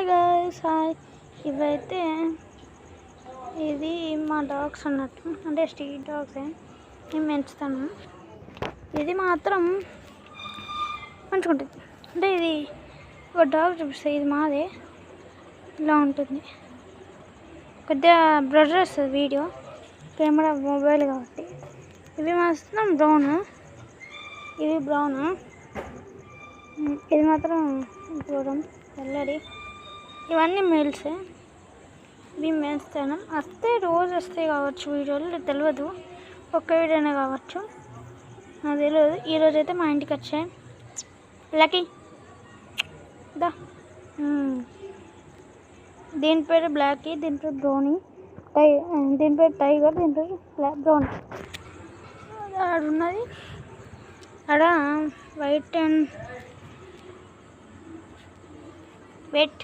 Hi guys, hi. ఇవైతే ఇది మా డాగ్స్ అన్నట్టు, అంటే స్ట్రీట్ డాగ్సే. నేను పెంచుతాను. ఇది మాత్రం మంచిగా ఉంటుంది. అంటే ఇది ఒక డాగ్ చూపిస్తే ఇది మాదే ఇలా ఉంటుంది. కొద్దిగా బ్లర్ వస్తుంది వీడియో, కెమెరా మొబైల్ కాబట్టి. ఇవి మాత్రం బ్రౌన్, ఇవి బ్రౌన్, ఇది మాత్రం దూరం తెల్లడి. ఇవన్నీ మేల్సే. ఇవి మేల్స్తాను. వస్తే రోజు వస్తాయి కావచ్చు వీడియోలు, తెలియదు. ఒక్క వీడియోనే కావచ్చు, నాకు తెలియదు. ఈరోజు అయితే మా ఇంటికి వచ్చాయి. లక్కీ దా. దీని పేరు బ్లాకీ, దీని పేరు బ్రౌనీ, దీని పేరు టైగర్, దీని పేరు బ్రౌన్. ఆడున్నది ఆడ వైట్ అండ్ వెట్.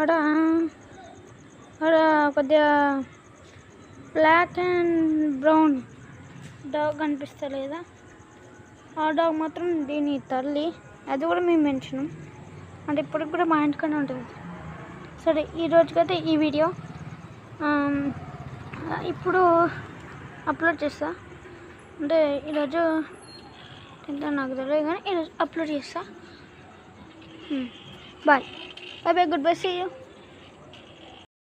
ఆడ కొద్దిగా బ్లాక్ అండ్ బ్రౌన్ డాగ్ కనిపిస్తలేదా? ఆ డాగ్ మాత్రం దీని తల్లి. అది కూడా మేము పెంచినాం, అంటే ఇప్పటికి కూడా మా ఇంటికనే ఉంటుంది. సరే, ఈరోజుకైతే ఈ వీడియో ఇప్పుడు అప్లోడ్ చేస్తా. అంటే ఈరోజు ఎంత నాకు తెలియదు, కానీ ఈరోజు అప్లోడ్ చేస్తా. Bye bye bye, good bye, see you.